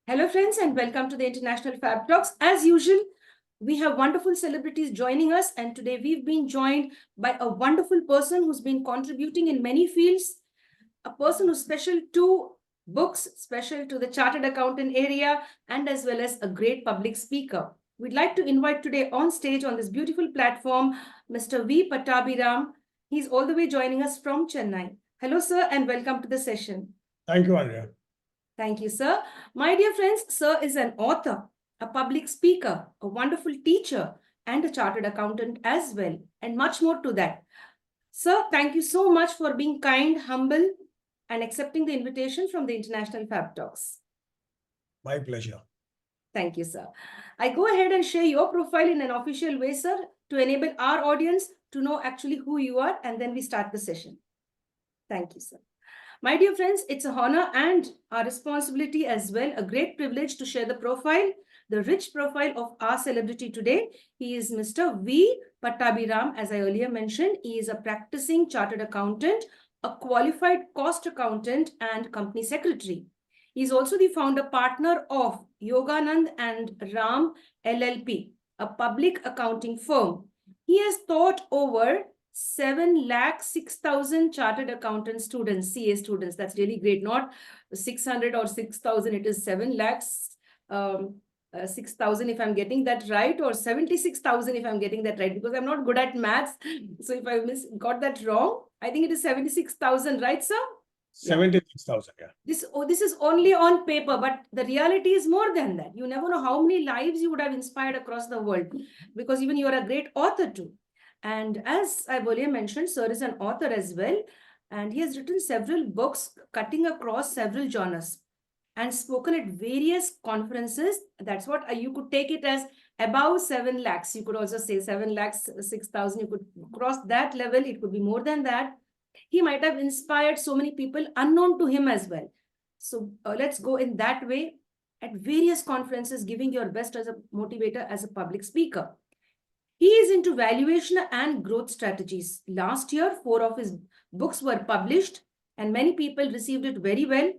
Hello friends and welcome to the International Fab Talks. As usual, we have wonderful celebrities joining us, and today we've been joined by a wonderful person who's been contributing in many fields, a person who's special to books, special to the chartered accountant area, and as well as a great public speaker. We'd like to invite today on stage on this beautiful platform, Mr. V Pattabhi Ram. He's all the way joining us from Chennai. Hello, sir, and welcome to the session. Thank you, Andrea. Thank you, sir. My dear friends, sir is an author, a public speaker, a wonderful teacher, and a chartered accountant as well, and much more to that. Sir, thank you so much for being kind, humble, and accepting the invitation from the International Fab Talks. My pleasure. Thank you, sir. I go ahead and share your profile in an official way, sir, to enable our audience to know actually who you are, and then we start the session. Thank you, sir. My dear friends, it's an honor and our responsibility as well, a great privilege to share the profile, the rich profile of our celebrity today. He is Mr. V Pattabhi Ram. As I earlier mentioned, he is a practicing chartered accountant, a qualified cost accountant, and company secretary. He is also the founder partner of Yoganandh Ram LLP, a public accounting firm. He has taught over 7,06,000 chartered accountant students, CA students. That's really great. Not 600 or 6,000. It is 7,06,000 if I'm getting that right, or 76,000 if I'm getting that right, because I'm not good at maths. So if I got that wrong, I think it is 76,000, right, sir? 76,000, yeah. This is only on paper, but the reality is more than that. You never know how many lives you would have inspired across the world, because even you are a great author too. And as I've earlier mentioned, sir is an author as well, and he has written several books cutting across several genres and spoken at various conferences. That's what you could take it as above 7 lakhs. You could also say 7 lakhs, 6,000. You could cross that level. It could be more than that. He might have inspired so many people unknown to him as well. So let's go in that way at various conferences, giving your best as a motivator, as a public speaker. He is into valuation and growth strategies. Last year, 4 of his books were published and many people received it very well.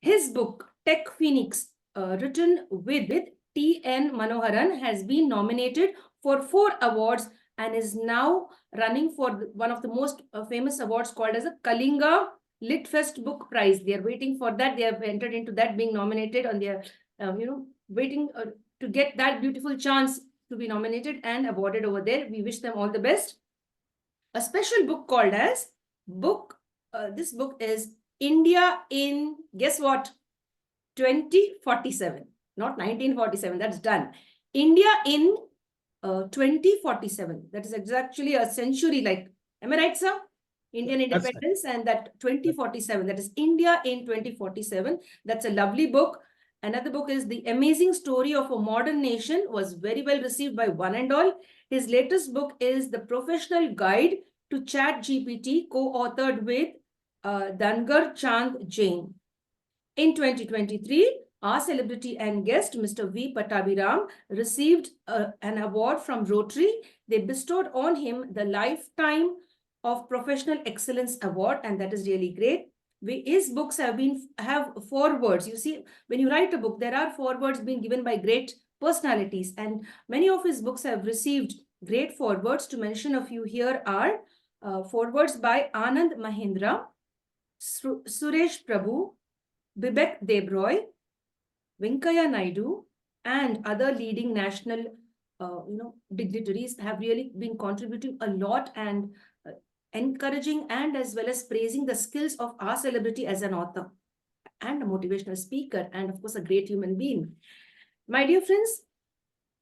His book, Tech Phoenix, written with T N Manoharan, has been nominated for 4 awards and is now running for one of the most famous awards called as a Kalinga Litfest Book Prize. They are waiting for that. They have entered into that, being nominated, and they are, waiting to get that beautiful chance to be nominated and awarded over there. We wish them all the best. A special book called as this book is India in, guess what? 2047, not 1947. That's done. India in 2047. That is exactly a century. Like, am I right, sir? Indian independence, and that 2047. That is India in 2047. That's a lovely book. Another book is The Amazing Story of a Modern Nation, was very well received by one and all. His latest book is The Professional Guide to ChatGPT, co-authored with Dungar Chand Jain. In 2023, our celebrity and guest, Mr. V Pattabhi Ram, received an award from Rotary. They bestowed on him the Lifetime of Professional Excellence Award, and that is really great. His books have forewords. You see, when you write a book, there are forewords being given by great personalities, and many of his books have received great forewords. To mention a few here are forewords by Anand Mahindra, Suresh Prabhu, Bibek Debroy, Venkaya Naidu, and other leading national dignitaries have really been contributing a lot and encouraging and as well as praising the skills of our celebrity as an author and a motivational speaker, and of course a great human being. My dear friends,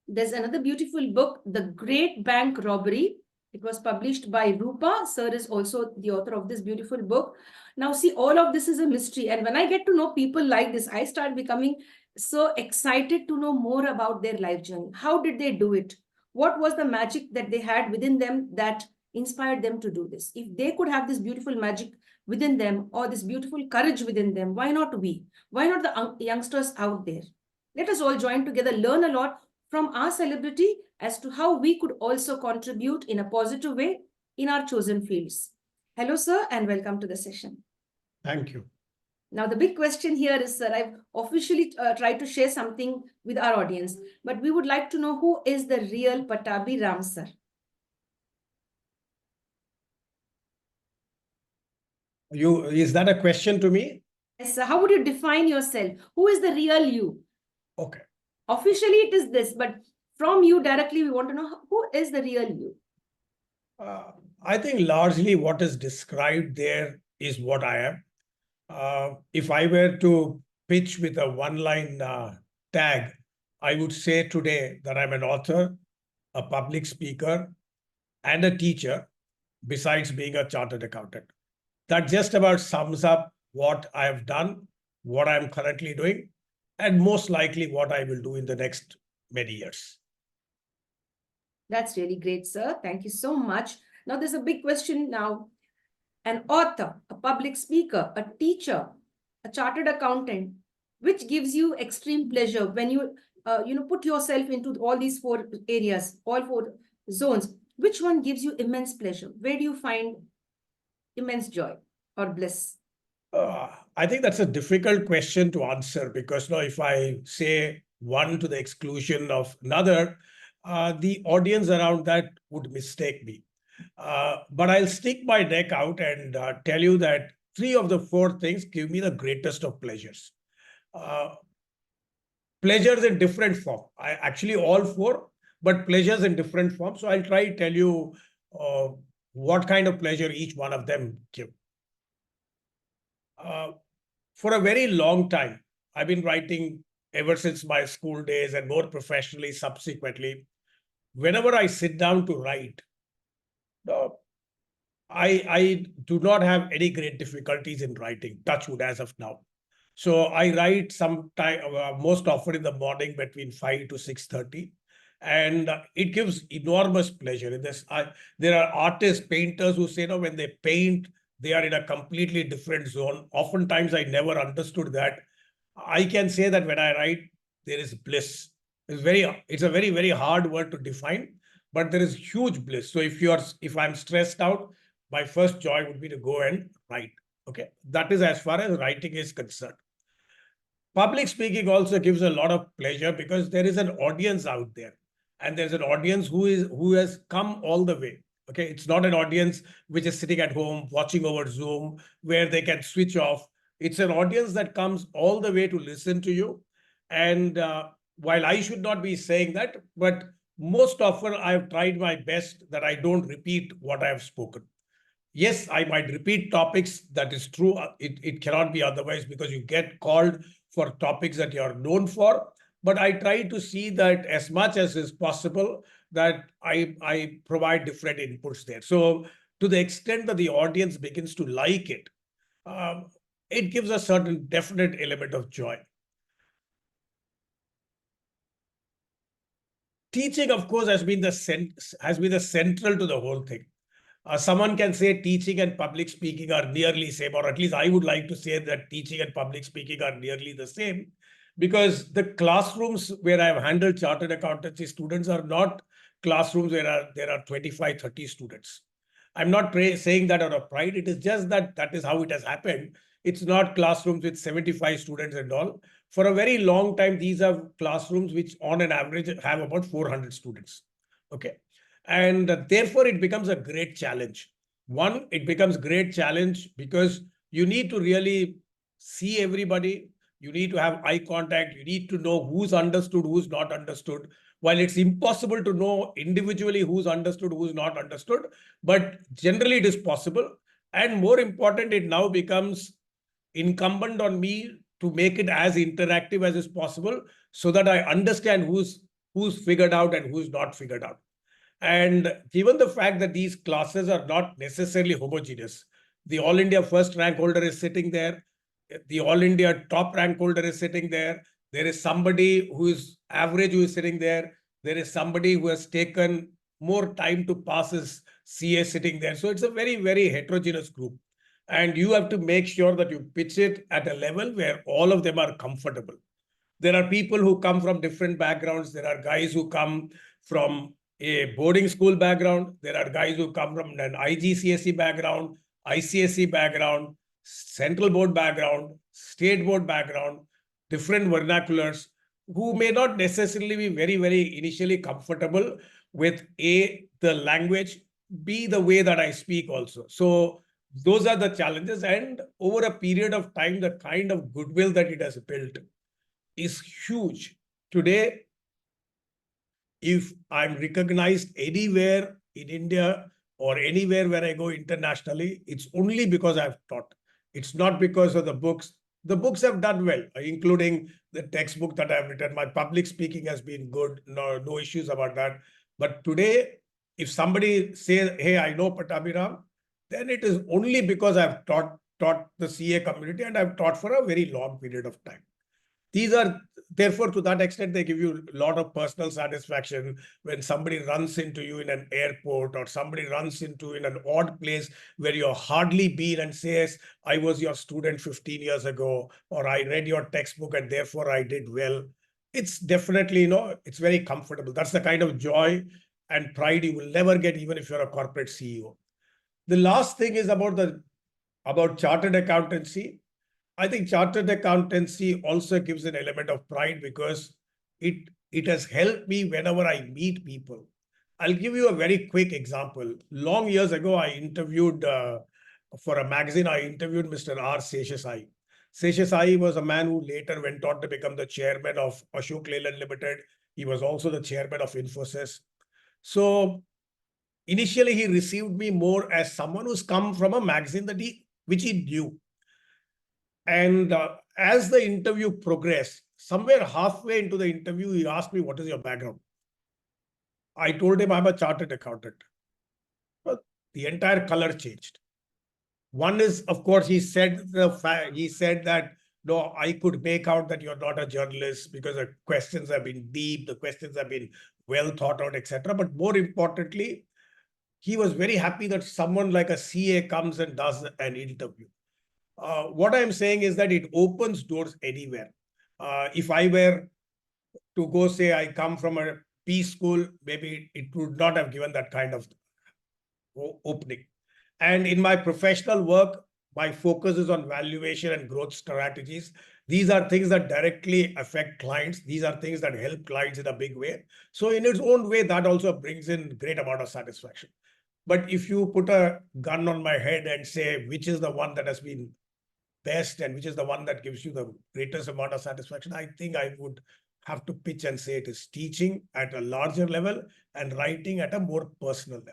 there's another beautiful book, The Great Bank Robbery. It was published by Rupa. Sir is also the author of this beautiful book. Now see, all of this is a mystery, and when I get to know people like this, I start becoming so excited to know more about their life journey. How did they do it? What was the magic that they had within them that inspired them to do this? If they could have this beautiful magic within them, or this beautiful courage within them, why not we? Why not the youngsters out there? Let us all join together, learn a lot from our celebrity as to how we could also contribute in a positive way in our chosen fields. Hello, sir, and welcome to the session. Thank you. Now, the big question here is, sir, I've officially tried to share something with our audience, but we would like to know who is the real Pattabhi Ram, sir? Is that a question to me? Yes, sir. How would you define yourself? Who is the real you? Okay. Officially, it is this, but from you directly, we want to know who is the real you? I think largely what is described there is what I am. If I were to pitch with a one-line tag, I would say today that I'm an author, a public speaker, and a teacher, besides being a chartered accountant. That just about sums up what I have done, what I'm currently doing, and most likely what I will do in the next many years. That's really great, sir. Thank you so much. Now, there's a big question now. An author, a public speaker, a teacher, a chartered accountant, which gives you extreme pleasure when you put yourself into all these four areas, all four zones. Which one gives you immense pleasure? Where do you find immense joy or bliss? I think that's a difficult question to answer because now if I say one to the exclusion of another, the audience around that would mistake me. But I'll stick my neck out and tell you that three of the four things give me the greatest of pleasures. Pleasures in different form. I actually all four, but pleasures in different form. So I'll try to tell you what kind of pleasure each one of them give. For a very long time, I've been writing ever since my school days and more professionally subsequently. Whenever I sit down to write, I do not have any great difficulties in writing, touch wood as of now. So I write sometime, most often in the morning between 5 to 6:30. And it gives enormous pleasure in this. There are artists, painters who say, no, when they paint, they are in a completely different zone. Oftentimes, I never understood that. I can say that when I write, there is bliss. It's a very, very hard word to define, but there is huge bliss. So if I'm stressed out, my first joy would be to go and write. Okay, that is as far as writing is concerned. Public speaking also gives a lot of pleasure because there is an audience out there, and there's an audience who has come all the way. Okay, it's not an audience which is sitting at home watching over Zoom where they can switch off. It's an audience that comes all the way to listen to you. And while I should not be saying that, but most often I've tried my best that I don't repeat what I have spoken. Yes, I might repeat topics. That is true. It cannot be otherwise because you get called for topics that you're known for. But I try to see that as much as is possible that I provide different inputs there. So to the extent that the audience begins to like it, it gives a certain definite element of joy. Teaching, of course, has been the central to the whole thing. Someone can say teaching and public speaking are nearly same, or at least I would like to say that teaching and public speaking are nearly the same, because the classrooms where I've handled chartered accountancy students are not classrooms where there are 25, 30 students. I'm not saying that out of pride. It is just that is how it has happened. It's not classrooms with 75 students and all. For a very long time, these are classrooms which on an average have about 400 students. Okay. And therefore, it becomes a great challenge. One, it becomes great challenge because you need to really see everybody. You need to have eye contact. You need to know who's understood, who's not understood. While it's impossible to know individually who's understood, who's not understood, but generally it is possible. And more important, it now becomes incumbent on me to make it as interactive as is possible so that I understand who's figured out and who's not figured out. And given the fact that these classes are not necessarily homogeneous, the All India first rank holder is sitting there, the All India top rank holder is sitting there, there is somebody who is average who is sitting there, there is somebody who has taken more time to pass his CA sitting there. So it's a very, very heterogeneous group. And you have to make sure that you pitch it at a level where all of them are comfortable. There are people who come from different backgrounds. There are guys who come from a boarding school background. There are guys who come from an IGCSE background, ICSE background. central board background, state board background, different vernaculars, who may not necessarily be very, very initially comfortable with A, the language, B, the way that I speak also. So those are the challenges. And over a period of time, the kind of goodwill that it has built is huge. Today, if I'm recognized anywhere in India or anywhere where I go internationally, it's only because I've taught. It's not because of the books. The books have done well, including the textbook that I've written. My public speaking has been good. No issues about that. But today, if somebody says, hey, I know Pattabhi Ram, then it is only because I've taught the CA community, and I've taught for a very long period of time. These are, therefore, to that extent, they give you a lot of personal satisfaction when somebody runs into you in an airport, or somebody runs into in an odd place where you're hardly been and says, I was your student 15 years ago, or I read your textbook and therefore I did well. It's definitely, it's very comfortable. That's the kind of joy and pride you will never get, even if you're a corporate CEO. The last thing is about chartered accountancy. I think chartered accountancy also gives an element of pride because it has helped me whenever I meet people. I'll give you a very quick example. Long years ago, I interviewed for a magazine. I interviewed Mr. R. Seshasai. Seshasai was a man who later went on to become the chairman of Ashok Leyland Limited. He was also the chairman of Infosys. So initially, he received me more as someone who's come from a magazine which he knew. And as the interview progressed, somewhere halfway into the interview, he asked me, what is your background? I told him I'm a chartered accountant. But the entire color changed. One is, of course, he said that, no, I could make out that you're not a journalist because the questions have been deep, the questions have been well thought out, etc. But more importantly, he was very happy that someone like a CA comes and does an interview. What I'm saying is that it opens doors anywhere. If I were to go say I come from a P school, maybe it would not have given that kind of opening. And in my professional work, my focus is on valuation and growth strategies. These are things that directly affect clients. These are things that help clients in a big way. So in its own way, that also brings in great amount of satisfaction. But if you put a gun on my head and say, which is the one that has been best and which is the one that gives you the greatest amount of satisfaction, I think I would have to pitch and say it is teaching at a larger level and writing at a more personal level.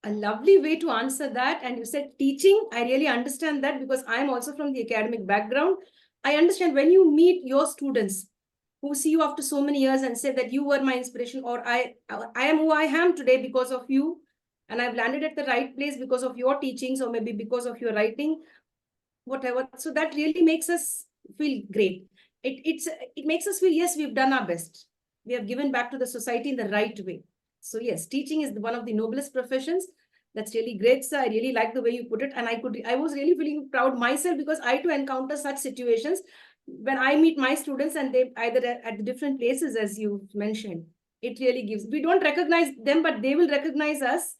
A lovely way to answer that. And you said teaching. I really understand that because I am also from the academic background. I understand when you meet your students who see you after so many years and say that you were my inspiration, or I am who I am today because of you, and I've landed at the right place because of your teachings, or maybe because of your writing, whatever. So that really makes us feel great. It makes us feel, yes, we've done our best. We have given back to the society in the right way. So yes, teaching is one of the noblest professions. That's really great, sir. I really like the way you put it. And I was really feeling proud myself because I too encounter such situations when I meet my students and they either at the different places, as you mentioned. It really gives, we don't recognize them, but they will recognize us.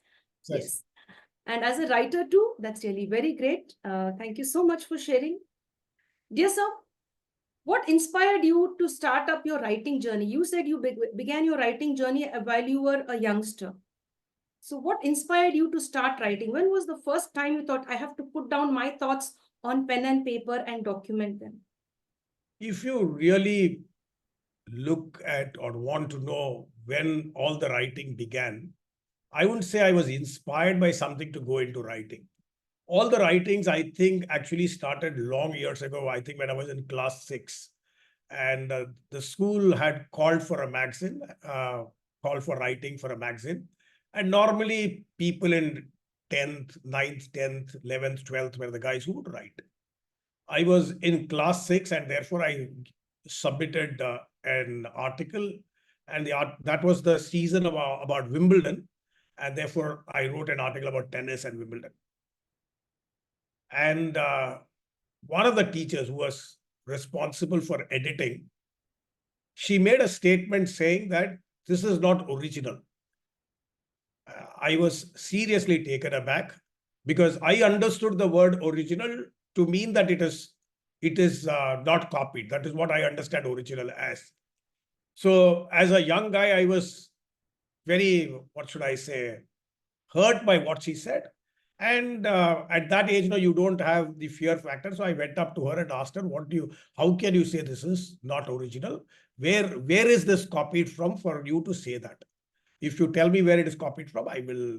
Yes. And as a writer too, that's really very great. Thank you so much for sharing. Dear sir, what inspired you to start up your writing journey? You said you began your writing journey while you were a youngster. So what inspired you to start writing? When was the first time you thought, I have to put down my thoughts on pen and paper and document them? If you really look at or want to know when all the writing began, I wouldn't say I was inspired by something to go into writing. All the writings, I think, actually started long years ago. I think when I was in class 6. And the school had called for a magazine, called for writing for a magazine. And normally people in 10th, 9th, 10th, 11th, 12th were the guys who would write. I was in class 6 and therefore I submitted an article, and that was the season about Wimbledon. And therefore I wrote an article about tennis and Wimbledon. And one of the teachers who was responsible for editing, she made a statement saying that this is not original. I was seriously taken aback because I understood the word original to mean that it is not copied. That is what I understand original as. So as a young guy, I was very, what should I say, hurt by what she said. And at that age, you don't have the fear factor. So I went up to her and asked her, how can you say this is not original? Where is this copied from for you to say that? If you tell me where it is copied from, I will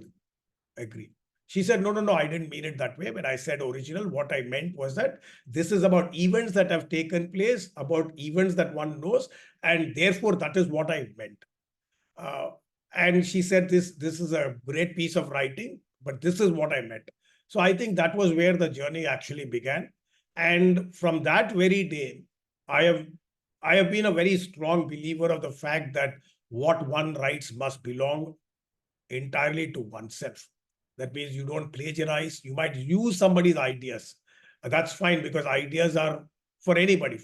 agree. She said, no, I didn't mean it that way. When I said original, what I meant was that this is about events that have taken place, about events that one knows, and therefore that is what I meant. And she said, this is a great piece of writing, but this is what I meant. So I think that was where the journey actually began. And from that very day, I have been a very strong believer of the fact that what one writes must belong entirely to oneself. That means you don't plagiarize. You might use somebody's ideas. That's fine, because ideas are for anybody.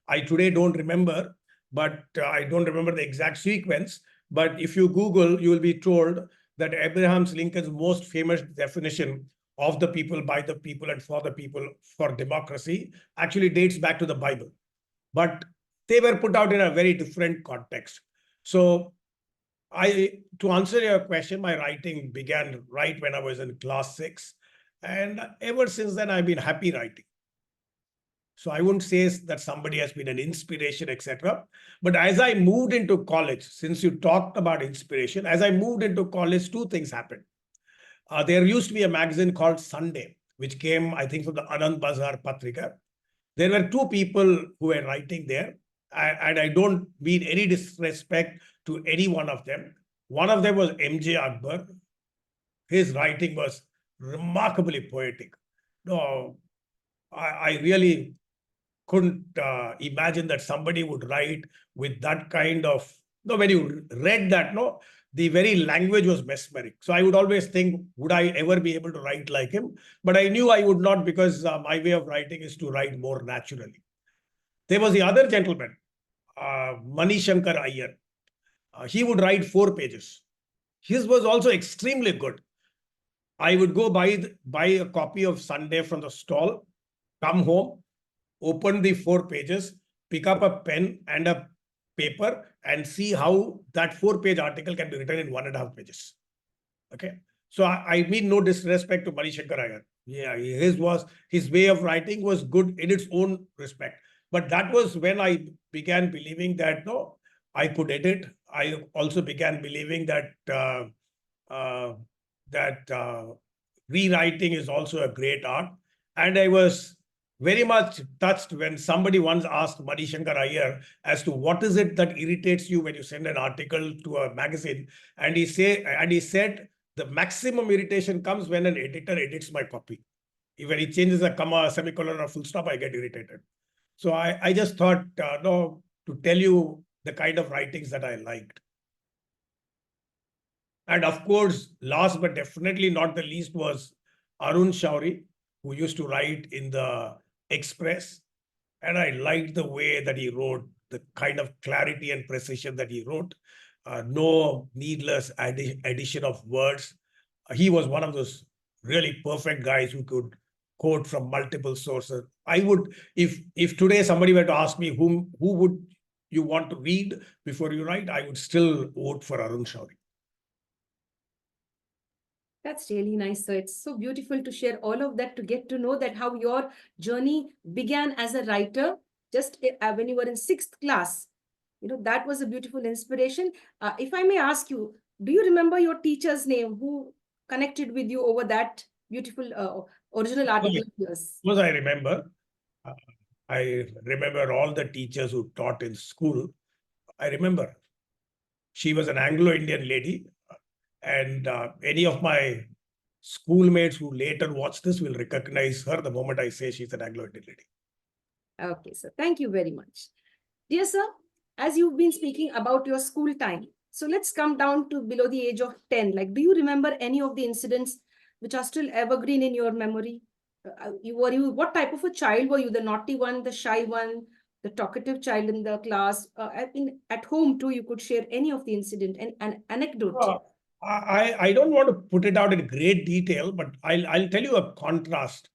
I today don't remember, but I don't remember the exact sequence. But if you Google, you will be told that Abraham Lincoln's most famous definition of the people, by the people, and for the people for democracy actually dates back to the Bible. But they were put out in a very different context. So to answer your question, my writing began right when I was in class 6. And ever since then, I've been happy writing. So I wouldn't say that somebody has been an inspiration, etc. But as I moved into college, since you talked about inspiration, as I moved into college, two things happened. There used to be a magazine called Sunday, which came, I think, from the Anand Bazar Patrika. There were two people who were writing there. And I don't mean any disrespect to any one of them. One of them was M.J. Akbar. His writing was remarkably poetic. No, I really couldn't imagine that somebody would write with that kind of, when you read that, the very language was mesmeric. So I would always think, would I ever be able to write like him? But I knew I would not, because my way of writing is to write more naturally. There was the other gentleman, Mani Shankar Iyer. He would write 4 pages. His was also extremely good. I would go buy a copy of Sunday from the stall, come home, open the 4 pages, pick up a pen and a paper, and see how that 4-page article can be written in 1.5 pages. Okay. So I mean no disrespect to Mani Shankar Iyer. Yeah, his way of writing was good in its own respect. But that was when I began believing that, no, I could edit. I also began believing that rewriting is also a great art. And I was very much touched when somebody once asked Mani Shankar Iyer as to what is it that irritates you when you send an article to a magazine. And he said, the maximum irritation comes when an editor edits my copy. When he changes a comma, a semicolon, or full stop, I get irritated. So I just thought, to tell you the kind of writings that I liked. And of course, last but definitely not the least was Arun Shauri, who used to write in the Express. And I liked the way that he wrote, the kind of clarity and precision that he wrote. No needless addition of words. He was one of those really perfect guys who could quote from multiple sources. I would, if today somebody were to ask me who would you want to read before you write, I would still vote for Arun Shauri. That's really nice. So it's so beautiful to share all of that, to get to know that how your journey began as a writer just when you were in 6th class. That was a beautiful inspiration. If I may ask you, do you remember your teacher's name who connected with you over that beautiful original article of yours? Because I remember. I remember all the teachers who taught in school. I remember she was an Anglo-Indian lady, and any of my schoolmates who later watch this will recognize her the moment I say she's an Anglo-Indian lady. Okay, sir. Thank you very much. Dear sir, as you've been speaking about your school time, so let's come down to below the age of 10. Like, do you remember any of the incidents which are still evergreen in your memory? What type of a child were you? The naughty one, the shy one, the talkative child in the class? At home too, you could share any of the incident and an anecdote. I don't want to put it out in great detail, but I'll tell you a contrast.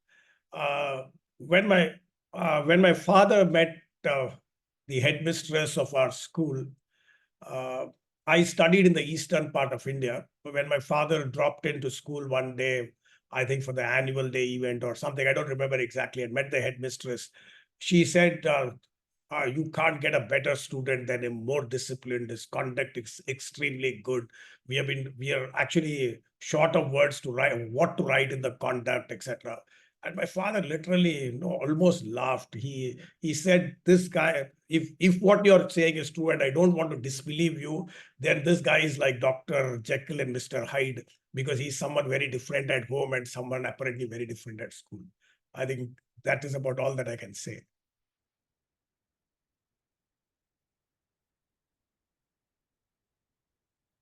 Uh, when my father met the headmistress of our school, uh, I studied in the eastern part of India. When my father dropped into school one day, I think for the annual day event or something, I don't remember exactly, and met the headmistress. She said, you can't get a better student than him, more disciplined. His conduct is extremely good. We are actually short of words to write, what to write in the conduct, etc. And my father literally, almost laughed. He said, "This guy, if what you're saying is true, and I don't want to disbelieve you, then this guy is like Dr. Jekyll and Mr. Hyde, because he's someone very different at home and someone apparently very different at school." I think that is about all that I can say.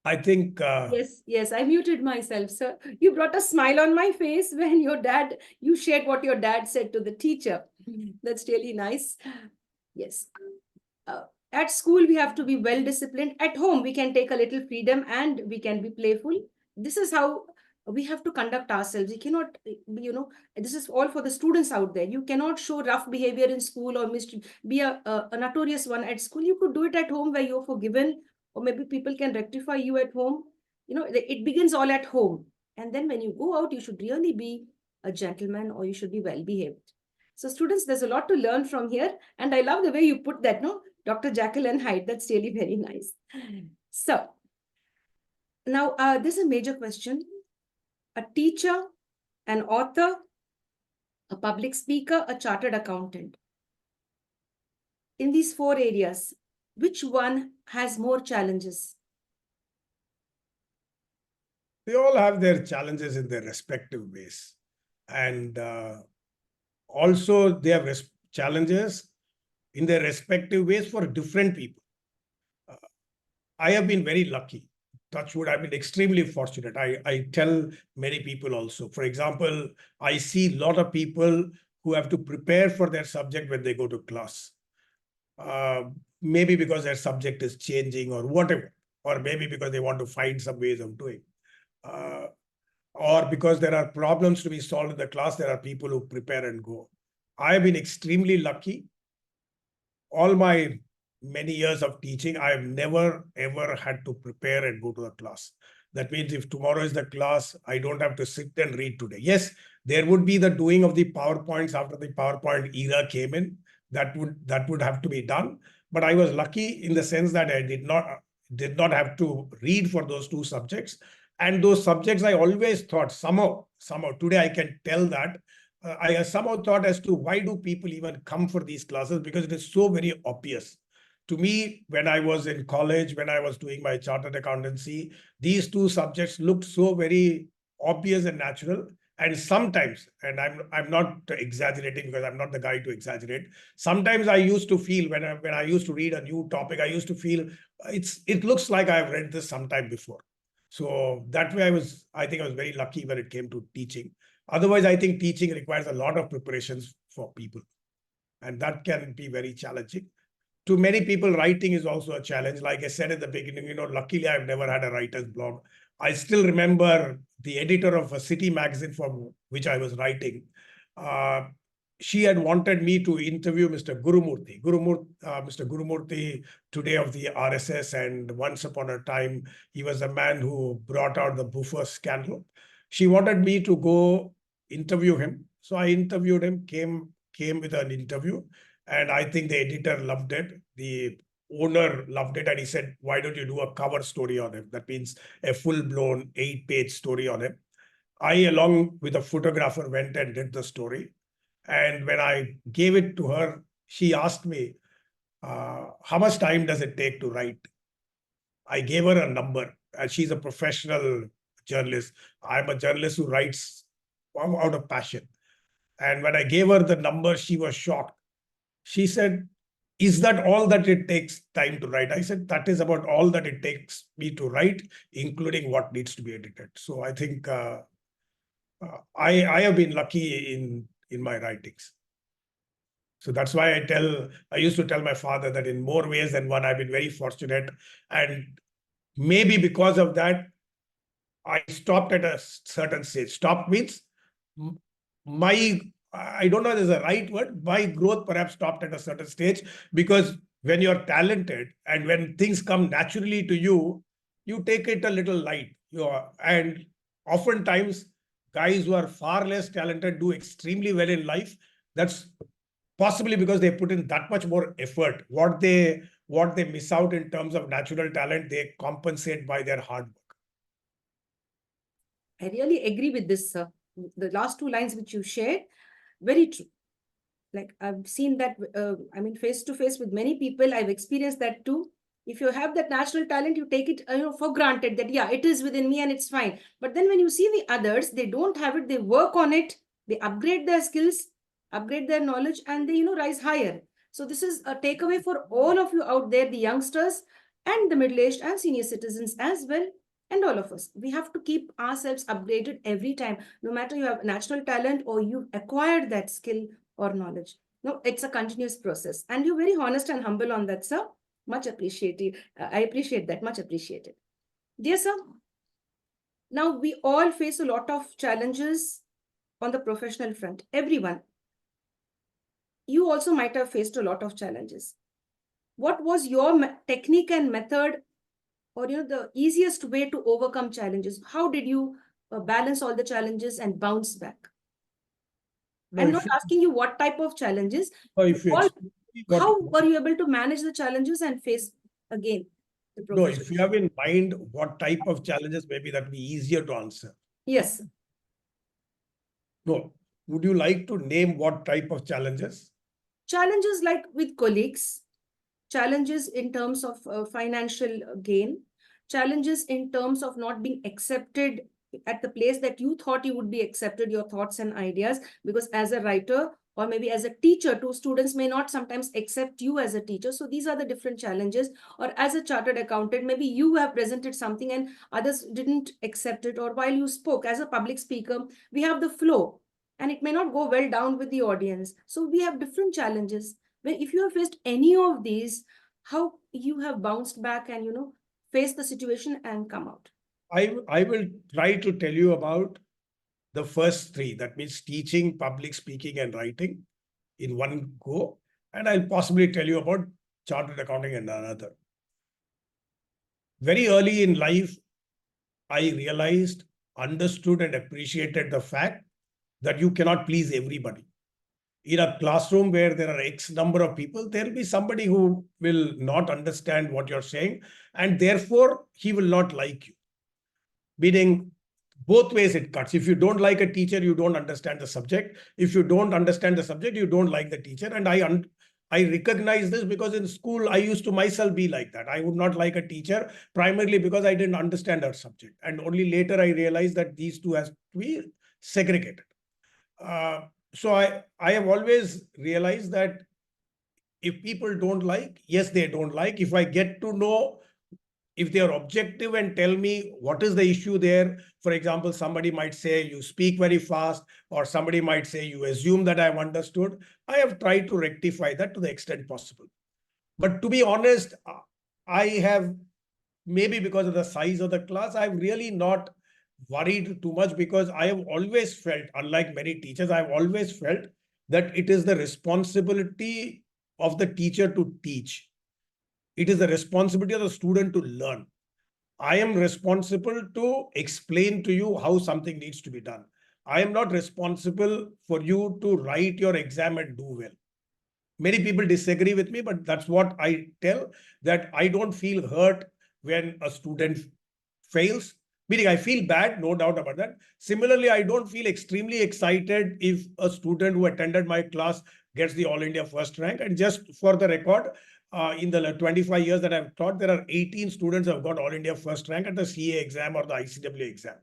I think Yes, I muted myself, sir. You brought a smile on my face when you shared what your dad said to the teacher. That's really nice. Yes. Uh, at school, we have to be well disciplined. At home, we can take a little freedom and we can be playful. This is how we have to conduct ourselves. We cannot, this is all for the students out there. You cannot show rough behavior in school or be a notorious one at school. You could do it at home where you're forgiven, or maybe people can rectify you at home. It begins all at home. And then when you go out, you should really be a gentleman, or you should be well behaved. So students, there's a lot to learn from here. And I love the way you put that, no? Dr. Jekyll and Hyde. That's really very nice. So now there's a major question. A teacher, an author, a public speaker, a chartered accountant. In these four areas, which one has more challenges? they all have their challenges in their respective ways. And also they have challenges in their respective ways for different people. I have been very lucky. Touch wood, I've been extremely fortunate. I tell many people also. For example, I see a lot of people who have to prepare for their subject when they go to class. Maybe because their subject is changing or whatever, or maybe because they want to find some ways of doing. Or because there are problems to be solved in the class, there are people who prepare and go. I have been extremely lucky. All my many years of teaching, I have never, ever had to prepare and go to the class. That means if tomorrow is the class, I don't have to sit and read today. Yes, there would be the doing of the PowerPoints after the PowerPoint era came in. That would have to be done. But I was lucky in the sense that I did not have to read for those two subjects. And those subjects, I always thought somehow today I can tell that I somehow thought as to why do people even come for these classes, because it is so very obvious. To me, when I was in college, when I was doing my chartered accountancy, these two subjects looked so very obvious and natural. And sometimes, and I'm not exaggerating because I'm not the guy to exaggerate. Sometimes I used to feel when I used to read a new topic, I used to feel it looks like I've read this sometime before. So that way I think I was very lucky when it came to teaching. Otherwise, I think teaching requires a lot of preparations for people, and that can be very challenging. To many people, writing is also a challenge. Like I said at the beginning, luckily I've never had a writer's block. I still remember the editor of a city magazine for which I was writing. Uh, she had wanted me to interview Mr. Mr. Gurumurthy, today of the RSS, and once upon a time, he was a man who brought out the Buffer scandal. She wanted me to go interview him. So I interviewed him, came with an interview, and I think the editor loved it. The owner loved it, and he said, "Why don't you do a cover story on him?" That means a full-blown 8-page story on him. I, along with a photographer, went and did the story. And when I gave it to her, she asked me, how much time does it take to write? I gave her a number, and she's a professional journalist. I'm a journalist who writes out of passion. And when I gave her the number, she was shocked. She said, "Is that all that it takes time to write?" I said, "That is about all that it takes me to write, including what needs to be edited." So I think I have been lucky in my writings. So that's why I used to tell my father that in more ways than one, I've been very fortunate. And maybe because of that, I stopped at a certain stage. Stop means my, I don't know if there's a right word, my growth perhaps stopped at a certain stage, because when you're talented and when things come naturally to you, you take it a little light. And oftentimes guys who are far less talented do extremely well in life. That's possibly because they put in that much more effort. What they miss out in terms of natural talent, they compensate by their hard work. I really agree with this, sir. The last two lines which you shared, very true. Like I've seen that, face to face with many people, I've experienced that too. If you have that natural talent, you take it for granted that, yeah, it is within me and it's fine. But then when you see the others, they don't have it, they work on it, they upgrade their skills, upgrade their knowledge, and they, rise higher. So this is a takeaway for all of you out there, the youngsters and the middle-aged and senior citizens as well. And all of us, we have to keep ourselves upgraded every time, no matter you have natural talent or you've acquired that skill or knowledge. No, it's a continuous process. And you're very honest and humble on that, sir. Much appreciated. I appreciate that. Much appreciated. Dear sir, now we all face a lot of challenges on the professional front. Everyone. You also might have faced a lot of challenges. What was your technique and method, or the easiest way to overcome challenges? How did you balance all the challenges and bounce back? No, I'm not asking you what type of challenges. How were you able to manage the challenges and face again the No, profession? if you have in mind what type of challenges, maybe that would be easier to answer. Yes. No. Would you like to name what type of challenges? Challenges like with colleagues, challenges in terms of financial gain, challenges in terms of not being accepted at the place that you thought you would be accepted, your thoughts and ideas, because as a writer or maybe as a teacher too, students may not sometimes accept you as a teacher. So these are the different challenges. Or as a chartered accountant, maybe you have presented something and others didn't accept it. Or while you spoke as a public speaker, we have the flow and it may not go well down with the audience. So we have different challenges. If you have faced any of these, how you have bounced back and face the situation and come out? I will try to tell you about the first three. That means teaching, public speaking, and writing in one go. And I'll possibly tell you about chartered accounting and another. Very early in life, I realized, understood, and appreciated the fact that you cannot please everybody. In a classroom where there are X number of people, there will be somebody who will not understand what you're saying, and therefore he will not like you. Meaning, both ways it cuts. If you don't like a teacher, you don't understand the subject. If you don't understand the subject, you don't like the teacher. And I recognize this because in school, I used to myself be like that. I would not like a teacher primarily because I didn't understand her subject. And only later I realized that these two has to be segregated. So I have always realized that if people don't like, yes, they don't like. If I get to know, if they are objective and tell me what is the issue there, for example, somebody might say you speak very fast, or somebody might say you assume that I've understood, I have tried to rectify that to the extent possible. But to be honest, I have, maybe because of the size of the class, I've really not worried too much, because I have always felt, unlike many teachers, I've always felt that it is the responsibility of the teacher to teach. It is the responsibility of the student to learn. I am responsible to explain to you how something needs to be done. I am not responsible for you to write your exam and do well. Many people disagree with me, but that's what I tell, that I don't feel hurt when a student fails. Meaning, I feel bad, no doubt about that. Similarly, I don't feel extremely excited if a student who attended my class gets the All India first rank. And just for the record, in the 25 years that I've taught, there are 18 students who have got All India first rank at the CA exam or the ICW exam.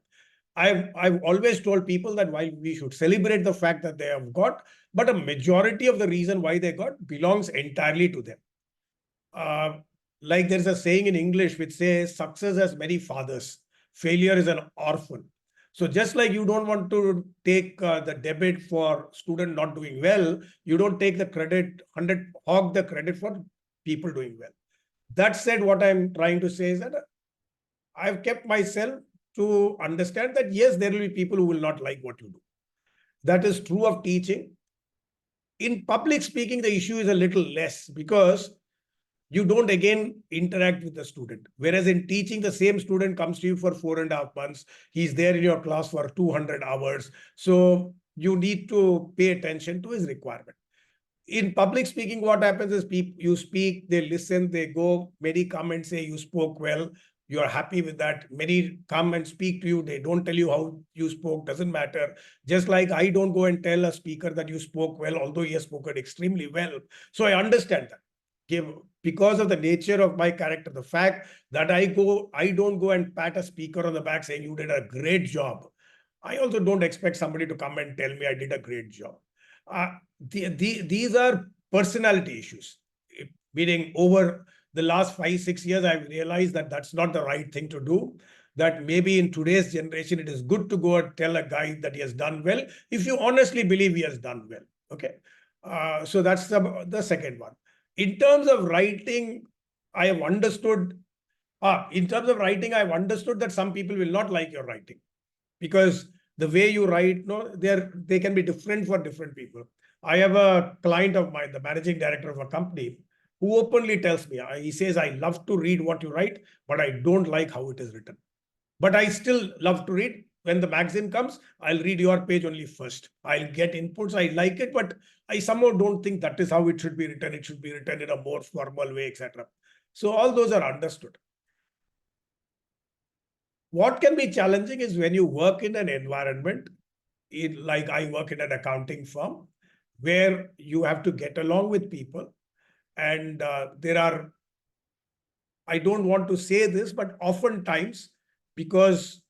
I've always told people that while we should celebrate the fact that they have got, but a majority of the reason why they got belongs entirely to them. Like there's a saying in English which says, success has many fathers, failure is an orphan. So just like you don't want to take the debit for student not doing well, you don't take the credit, hog the credit for people doing well. That said, what I'm trying to say is that I've kept myself to understand that, yes, there will be people who will not like what you do. That is true of teaching. In public speaking, the issue is a little less because you don't again interact with the student. Whereas in teaching, the same student comes to you for 4.5 months. He's there in your class for 200 hours. So you need to pay attention to his requirement. In public speaking, what happens is you speak, they listen, they go, many come and say you spoke well. You are happy with that. Many come and speak to you. They don't tell you how you spoke, doesn't matter. Just like I don't go and tell a speaker that you spoke well, although he has spoken extremely well. So I understand that. Because of the nature of my character, the fact that I don't go and pat a speaker on the back saying you did a great job. I also don't expect somebody to come and tell me I did a great job. These are personality issues. Meaning over the last 5-6 years, I've realized that that's not the right thing to do. That maybe in today's generation, it is good to go and tell a guy that he has done well if you honestly believe he has done well. Okay. So that's the second one. In terms of writing, I have understood. In terms of writing, I've understood that some people will not like your writing because the way you write, no, they can be different for different people. I have a client of mine, the managing director of a company, who openly tells me, he says, I love to read what you write, but I don't like how it is written. But I still love to read. When the magazine comes, I'll read your page only first. I'll get inputs. I like it, but I somehow don't think that is how it should be written. It should be written in a more formal way, etc. So all those are understood. What can be challenging is when you work in an environment, like I work in an accounting firm, where you have to get along with people. And I don't want to say this, but oftentimes, because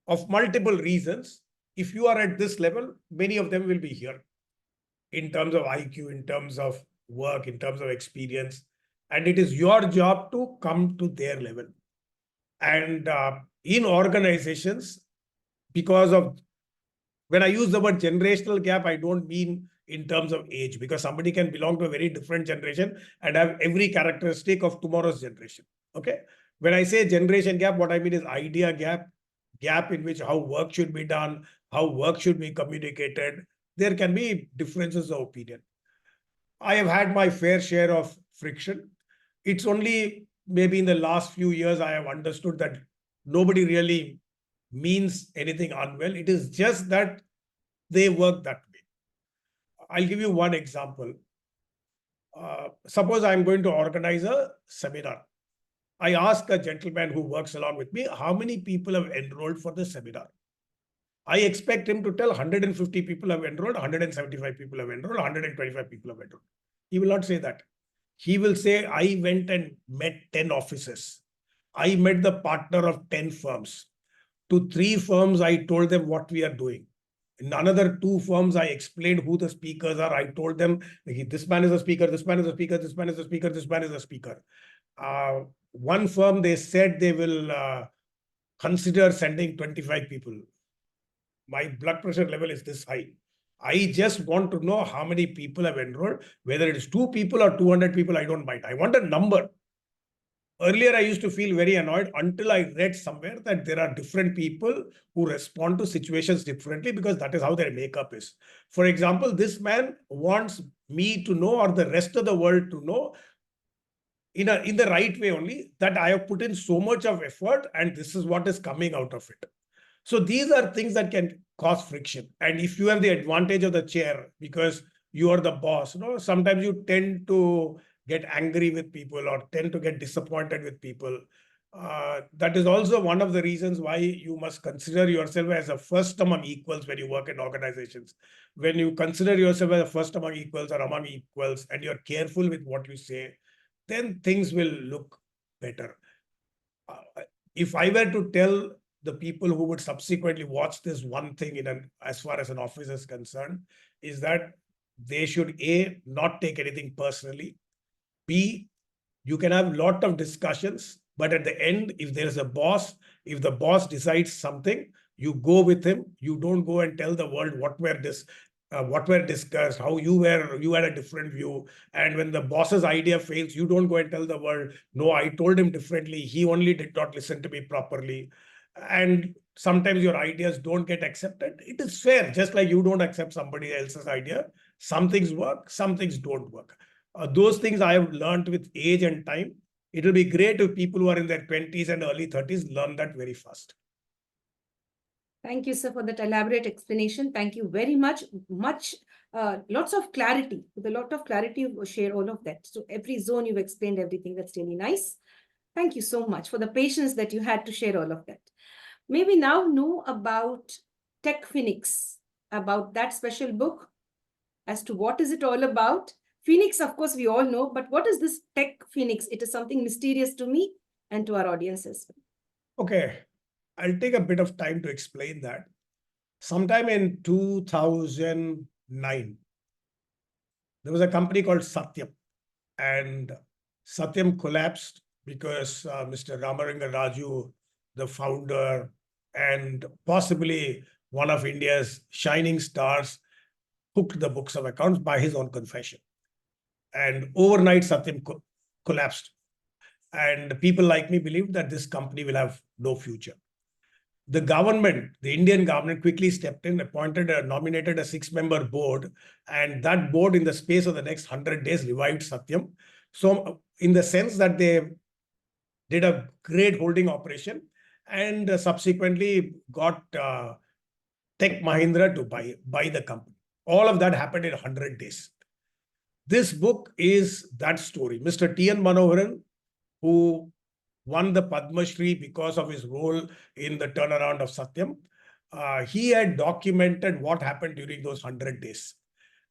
of multiple reasons, if you are at this level, many of them will be here in terms of IQ, in terms of work, in terms of experience. And it is your job to come to their level. And in organizations, because of, when I use the word generational gap, I don't mean in terms of age, because somebody can belong to a very different generation and have every characteristic of tomorrow's generation. Okay. When I say generation gap, what I mean is idea gap in which how work should be done, how work should be communicated. There can be differences of opinion. I have had my fair share of friction. It's only maybe in the last few years I have understood that nobody really means anything unwell. It is just that they work that way. I'll give you one example. Suppose I'm going to organize a seminar. I ask a gentleman who works along with me, how many people have enrolled for the seminar? I expect him to tell 150 people have enrolled, 175 people have enrolled, 125 people have enrolled. He will not say that. He will say, I went and met 10 offices. I met the partner of 10 firms. To 3 firms, I told them what we are doing. In another 2 firms, I explained who the speakers are. I told them, this man is a speaker, this man is a speaker, this man is a speaker, this man is a speaker. One firm, they said they will consider sending 25 people. My blood pressure level is this high. I just want to know how many people have enrolled. Whether it is 2 people or 200 people, I don't mind. I want a number. Earlier, I used to feel very annoyed until I read somewhere that there are different people who respond to situations differently because that is how their makeup is. For example, this man wants me to know, or the rest of the world to know, in the right way only, that I have put in so much of effort and this is what is coming out of it. So these are things that can cause friction. And if you have the advantage of the chair because you are the boss, sometimes you tend to get angry with people or tend to get disappointed with people. That is also one of the reasons why you must consider yourself as a first among equals when you work in organizations. When you consider yourself as a first among equals or among equals and you're careful with what you say, then things will look better. If I were to tell the people who would subsequently watch this one thing as far as an office is concerned, is that they should A, not take anything personally. B, you can have a lot of discussions, but at the end, if there's a boss, if the boss decides something, you go with him. You don't go and tell the world what were discussed, how you had a different view. And when the boss's idea fails, you don't go and tell the world, no, I told him differently. He only did not listen to me properly. and sometimes your ideas don't get accepted. It is fair, just like you don't accept somebody else's idea. Some things work, some things don't work. Those things I have learned with age and time. It will be great if people who are in their 20s and early 30s learn that very fast. Thank you, sir, for that elaborate explanation. Thank you very much. Lots of clarity. With a lot of clarity, you share all of that. So every zone you've explained everything. That's really nice. Thank you so much for the patience that you had to share all of that. May we now know about Tech Phoenix, about that special book, as to what is it all about. Phoenix, of course, we all know, but what is this Tech Phoenix? It is something mysterious to me and to our audience as well. Okay, I'll take a bit of time to explain that. Sometime in 2009, there was a company called Satyam, and Satyam collapsed because Mr. Ramalinga Raju, the founder and possibly one of India's shining stars, hooked the books of accounts by his own confession. And overnight, Satyam collapsed. And people like me believed that this company will have no future. The government, the Indian government, quickly stepped in, nominated a 6-member board, and that board, in the space of the next 100 days, revived Satyam. So, in the sense that they did a great holding operation, and subsequently got Tech Mahindra to buy the company. All of that happened in 100 days. This book is that story. Mr. T N Manoharan, who won the Padma Shri because of his role in the turnaround of Satyam, he had documented what happened during those 100 days.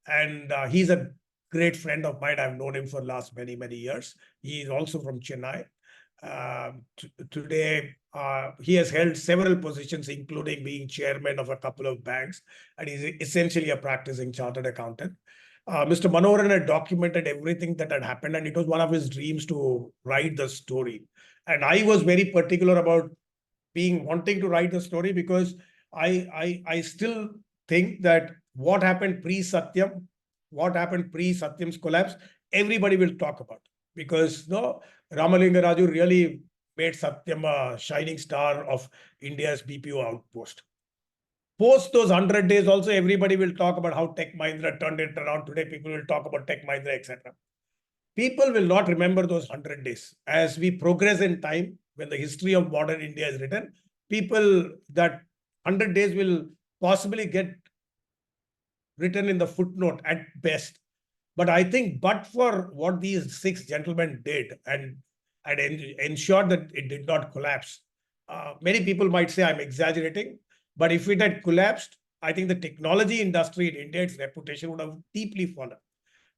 And he's a great friend of mine. I've known him for the last many, many years. He is also from Chennai. Today, he has held several positions, including being chairman of a couple of banks, and he's essentially a practicing chartered accountant. Mr. Manoharan had documented everything that had happened, and it was one of his dreams to write the story. And I was very particular about wanting to write the story, because I still think that what happened pre-Satyam, what happened pre-Satyam's collapse, everybody will talk about. Because Ramalinga Raju really made Satyam a shining star of India's BPO outpost. Post those 100 days also, everybody will talk about how Tech Mahindra turned it around. Today, people will talk about Tech Mahindra, etc. People will not remember those 100 days. As we progress in time, when the history of modern India is written, that 100 days will possibly get written in the footnote at best. But I think, but for what these 6 gentlemen did and ensured that it did not collapse, many people might say I'm exaggerating, but if it had collapsed, I think the technology industry in India, its reputation would have deeply fallen.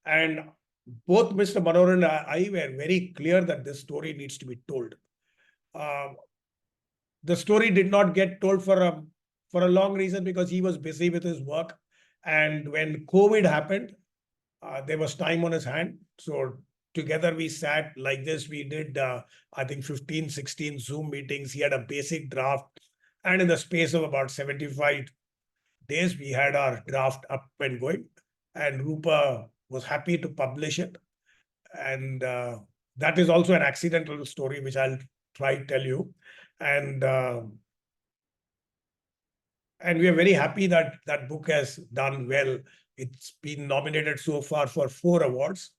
And both Mr. Manoharan and I were very clear that this story needs to be told. The story did not get told for a long reason, because he was busy with his work. And when COVID happened, there was time on his hand. So together we sat like this. We did, I think, 15, 16 Zoom meetings. He had a basic draft. And in the space of about 75 days, we had our draft up and going. And Rupa was happy to publish it. And that is also an accidental story, which I'll try to tell you. And we are very happy that that book has done well. It's been nominated so far for 4 awards.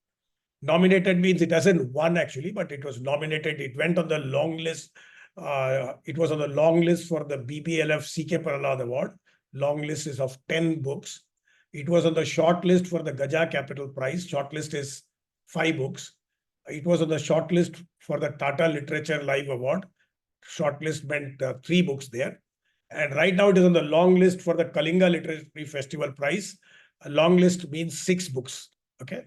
Nominated means it hasn't won actually, but it was nominated. It went on the long list. It was on the long list for the BBLF CK Prahlad Award. Long list is of 10 books. It was on the short list for the Gaja Capital Prize. Short list is 5 books. It was on the short list for the Tata Literature Live Award. Short list meant 3 books there. And right now it is on the long list for the Kalinga Literary Festival Prize. A long list means 6 books. Okay.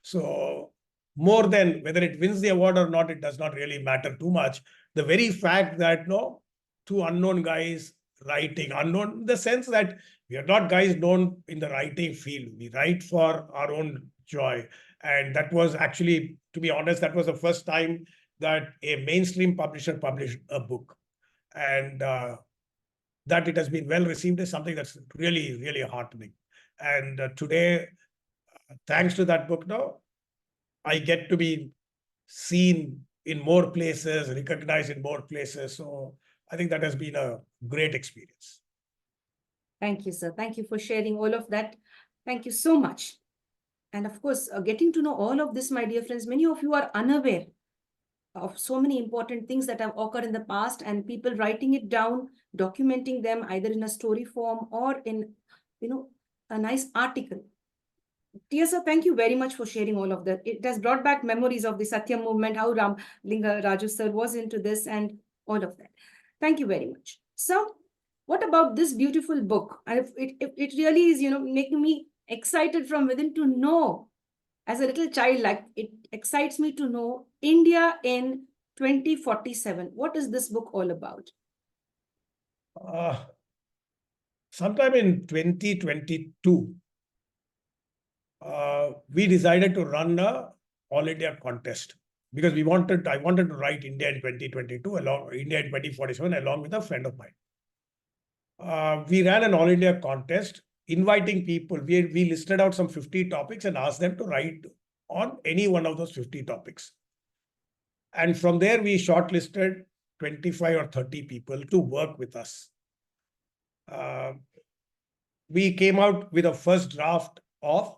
So more than whether it wins the award or not, it does not really matter too much. The very fact that 2 unknown guys writing, unknown in the sense that we are not guys known in the writing field. We write for our own joy. And that was actually, to be honest, that was the first time that a mainstream publisher published a book. And that it has been well received is something that's really, really heartening. And today, thanks to that book now, I get to be seen in more places, recognized in more places. So I think that has been a great experience. Thank you, sir. Thank you for sharing all of that. Thank you so much. And of course, getting to know all of this, my dear friends, many of you are unaware of so many important things that have occurred in the past, and people writing it down, documenting them either in a story form or in, a nice article. Dear sir, thank you very much for sharing all of that. It has brought back memories of the Satya movement, how Linga Raju sir was into this and all of that. Thank you very much. So, what about this beautiful book? It really is, making me excited from within to know, as a little child, like it excites me to know India in 2047. What is this book all about? Sometime in 2022, we decided to run a all India contest because I wanted to write India in 2022 India in 2047 along with a friend of mine. We ran an all India contest inviting people. We listed out some 50 topics and asked them to write on any one of those 50 topics. And from there, we shortlisted 25 or 30 people to work with us. We came out with a first draft of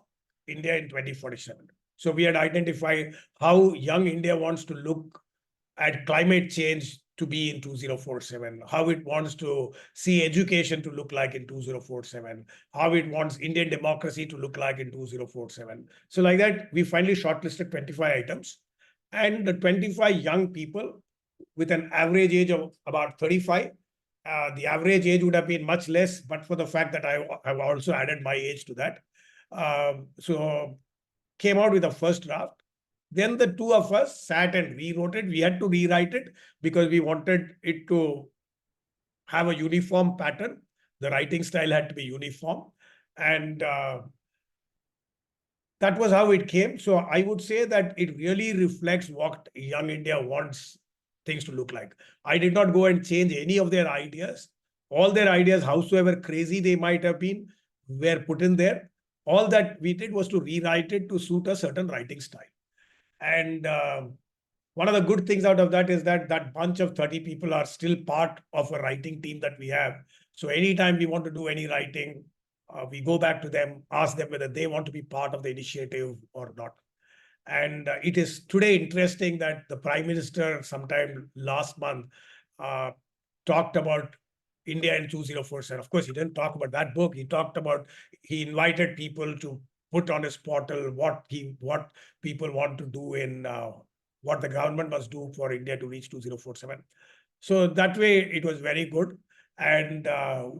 India in 2047. So we had identified how young India wants to look at climate change to be in 2047, how it wants to see education to look like in 2047, how it wants Indian democracy to look like in 2047. So like that, we finally shortlisted 25 items, and the 25 young people with an average age of about 35. The average age would have been much less, but for the fact that I have also added my age to that. So came out with a first draft. Then the two of us sat and rewrote it. We had to rewrite it because we wanted it to have a uniform pattern. The writing style had to be uniform. And that was how it came. So I would say that it really reflects what young India wants things to look like. I did not go and change any of their ideas. All their ideas, howsoever crazy they might have been, were put in there. All that we did was to rewrite it to suit a certain writing style. And one of the good things out of that is that that bunch of 30 people are still part of a writing team that we have. So anytime we want to do any writing, we go back to them, ask them whether they want to be part of the initiative or not. And it is today interesting that the Prime Minister sometime last month talked about India in 2047. Of course, he didn't talk about that book. He invited people to put on his portal what people want to do in what the government must do for India to reach 2047. So that way, it was very good. And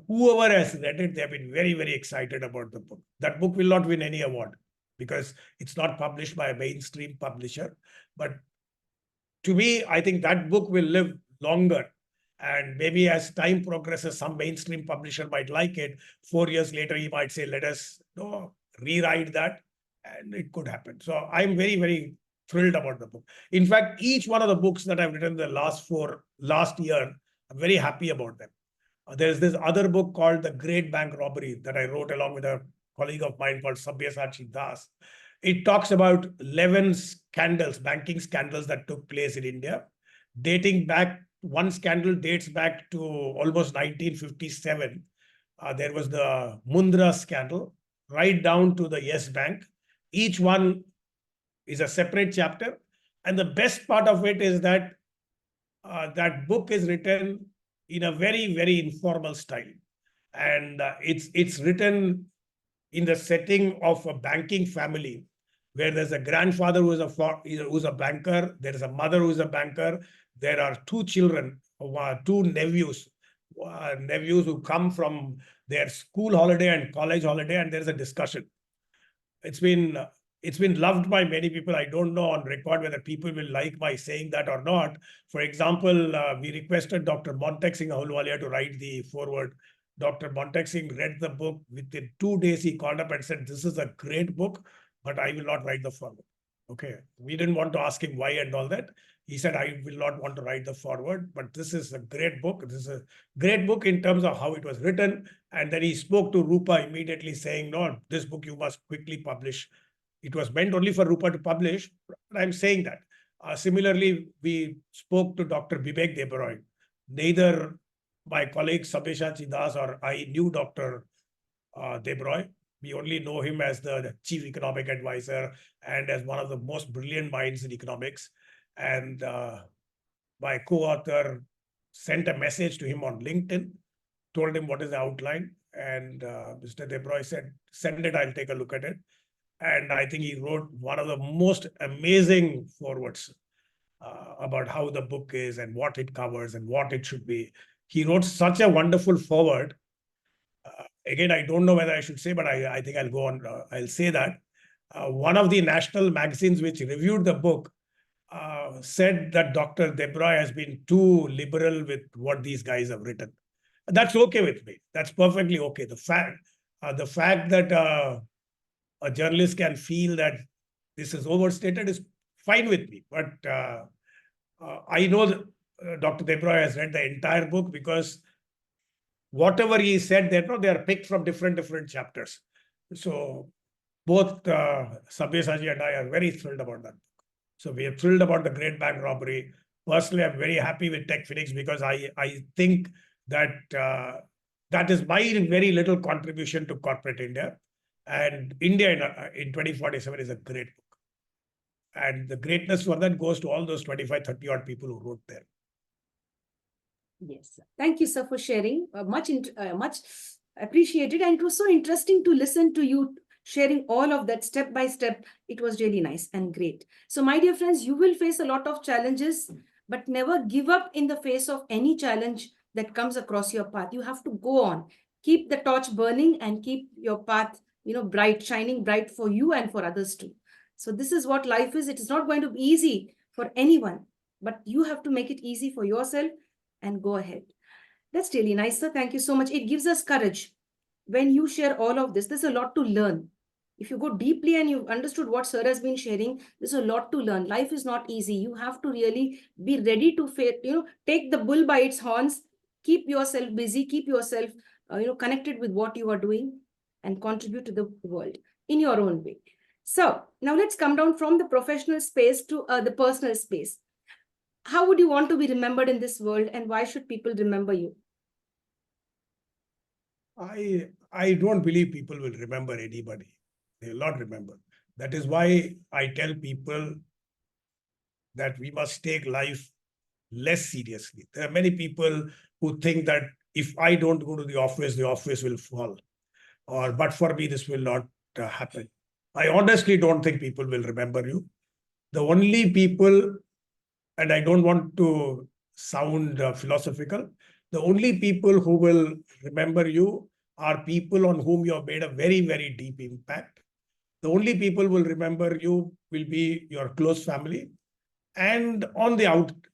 whoever has read it, they've been very, very excited about the book. That book will not win any award because it's not published by a mainstream publisher. But to me, I think that book will live longer. And maybe as time progresses, some mainstream publisher might like it. 4 years later, he might say, let us rewrite that. And it could happen. So I'm very, very thrilled about the book. In fact, each one of the books that I've written the last year, I'm very happy about them. There's this other book called The Great Bank Robbery that I wrote along with a colleague of mine called Sabyasachi Das. It talks about 11 scandals, banking scandals that took place in India, dating back. One scandal dates back to almost 1957. There was the Mundra scandal, right down to the Yes Bank. Each one is a separate chapter. And the best part of it is that that book is written in a very, very informal style. And it's written in the setting of a banking family where there's a grandfather who's a banker, there is a mother who's a banker, there are two children, two nephews who come from their school holiday and college holiday, and there's a discussion. It's been loved by many people. I don't know on record whether people will like my saying that or not. For example, we requested Dr. Montek Singh Ahluwalia to write the foreword. Dr. Montek Singh read the book. Within 2 days, he called up and said, this is a great book, but I will not write the foreword. Okay. We didn't want to ask him why and all that. He said, I will not want to write the foreword, but this is a great book. This is a great book in terms of how it was written. And then he spoke to Rupa immediately saying, no, this book you must quickly publish. It was meant only for Rupa to publish, but I'm saying that. Similarly, we spoke to Dr. Vivek Debaroy. neither my colleague Sabyasachi Das or I knew Dr. Deloitte. We only know him as the chief economic advisor and as one of the most brilliant minds in economics. And my co-author sent a message to him on LinkedIn, told him what is the outline. And Mr. Deloitte said, send it, I'll take a look at it. And I think he wrote one of the most amazing forwards about how the book is and what it covers and what it should be. He wrote such a wonderful forward. Again, I don't know whether I should say, but I think I'll go on. I'll say that. One of the national magazines which reviewed the book said that Dr. Deloitte has been too liberal with what these guys have written. That's okay with me. That's perfectly okay. The fact that a journalist can feel that this is overstated is fine with me. But I know that Dr. Deloitte has read the entire book because whatever he said there, they are picked from different chapters. So both Sabyasachi and I are very thrilled about that. So we are thrilled about the Great Bank Robbery. Personally, I'm very happy with Tech Phoenix because I think that that is my very little contribution to corporate India. And India in 2047 is a great book. And the greatness for that goes to all those 25, 30 odd people who wrote there. Yes. Thank you, sir, for sharing. Much appreciated. And it was so interesting to listen to you sharing all of that step by step. It was really nice and great. So, my dear friends, you will face a lot of challenges, but never give up in the face of any challenge that comes across your path. You have to go on. Keep the torch burning and keep your path, bright, shining bright for you and for others too. So, this is what life is. It is not going to be easy for anyone, but you have to make it easy for yourself and go ahead. That's really nice, sir. Thank you so much. It gives us courage. When you share all of this, there's a lot to learn. If you go deeply and you've understood what sir has been sharing, there's a lot to learn. Life is not easy. You have to really be ready to take the bull by its horns, keep yourself busy, keep yourself connected with what you are doing and contribute to the world in your own way. So now let's come down from the professional space to the personal space. How would you want to be remembered in this world, and why should people remember you? I don't believe people will remember anybody. They will not remember. That is why I tell people that we must take life less seriously. There are many people who think that if I don't go to the office will fall. Or but for me, this will not happen. I honestly don't think people will remember you. The only people, and I don't want to sound philosophical, the only people who will remember you are people on whom you have made a very, very deep impact. The only people who will remember you will be your close family, and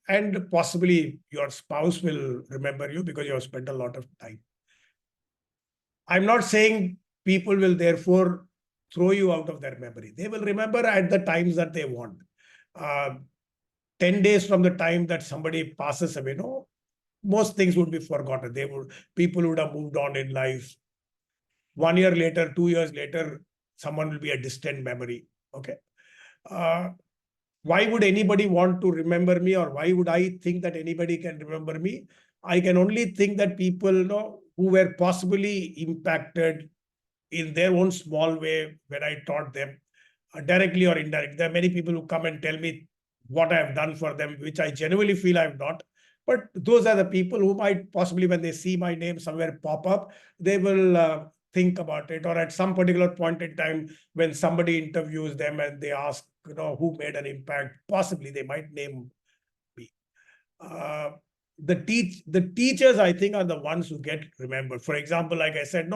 and possibly your spouse will remember you because you have spent a lot of time. I'm not saying people will therefore throw you out of their memory. They will remember at the times that they want. 10 days from the time that somebody passes away, most things would be forgotten. People would have moved on in life. 1 year later, 2 years later, someone will be a distant memory. Okay. Why would anybody want to remember me, or why would I think that anybody can remember me? I can only think that people who were possibly impacted in their own small way when I taught them, directly or indirectly. There are many people who come and tell me what I have done for them, which I genuinely feel I have not. But those are the people who might possibly, when they see my name somewhere pop up, they will think about it. Or at some particular point in time, when somebody interviews them and they ask, who made an impact, possibly they might name me. The teachers, I think, are the ones who get remembered. For example, like I said,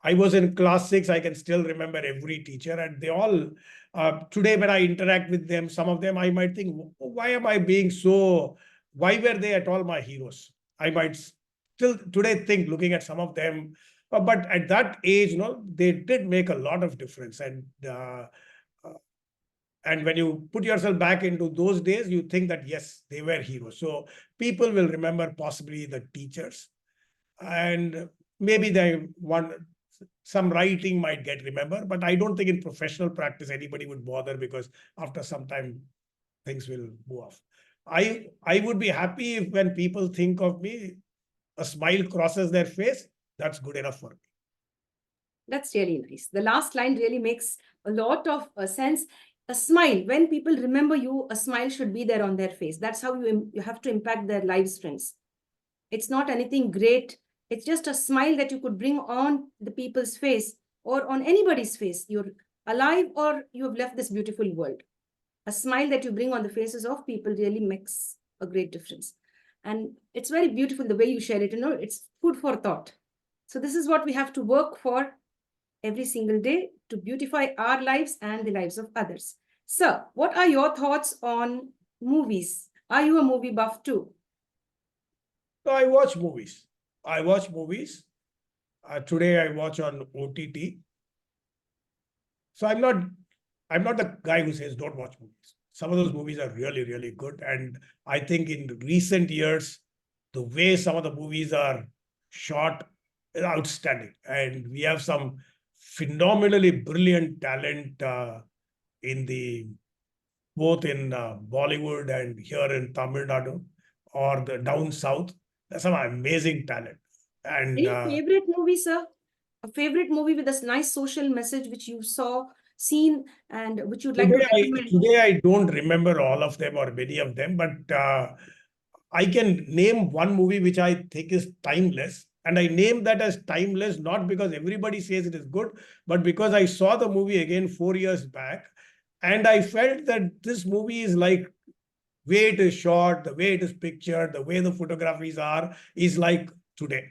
I was in class 6. I can still remember every teacher, and they all, today when I interact with them, some of them I might think, why am I being so, why were they at all my heroes? I might still today think, looking at some of them, but at that age, they did make a lot of difference. And when you put yourself back into those days, you think that, yes, they were heroes. So people will remember possibly the teachers, and maybe some writing might get remembered, but I don't think in professional practice anybody would bother, because after some time things will move off. I would be happy if when people think of me, a smile crosses their face. That's good enough for me. That's really nice. The last line really makes a lot of sense. A smile, when people remember you, a smile should be there on their face. That's how you have to impact their lives, friends. It's not anything great. It's just a smile that you could bring on the people's face or on anybody's face. You're alive or you have left this beautiful world. A smile that you bring on the faces of people really makes a great difference. And it's very beautiful the way you share it. It's food for thought. So this is what we have to work for every single day to beautify our lives and the lives of others. Sir, what are your thoughts on movies? Are you a movie buff too? So I watch movies. I watch movies. Today I watch on OTT. So I'm not the guy who says don't watch movies. Some of those movies are really, really good. And I think in recent years, the way some of the movies are shot is outstanding. And we have some phenomenally brilliant talent in the both in Bollywood and here in Tamil Nadu or the down south. There's some amazing talent. And Any favorite movie, sir? A favorite movie with a nice social message which you saw, seen, and which you'd like to recommend? today I don't remember all of them or many of them, but I can name one movie which I think is timeless. And I name that as timeless not because everybody says it is good, but because I saw the movie again 4 years back. And I felt that this movie is like way it is shot, the way it is pictured, the way the photographies are, is like today.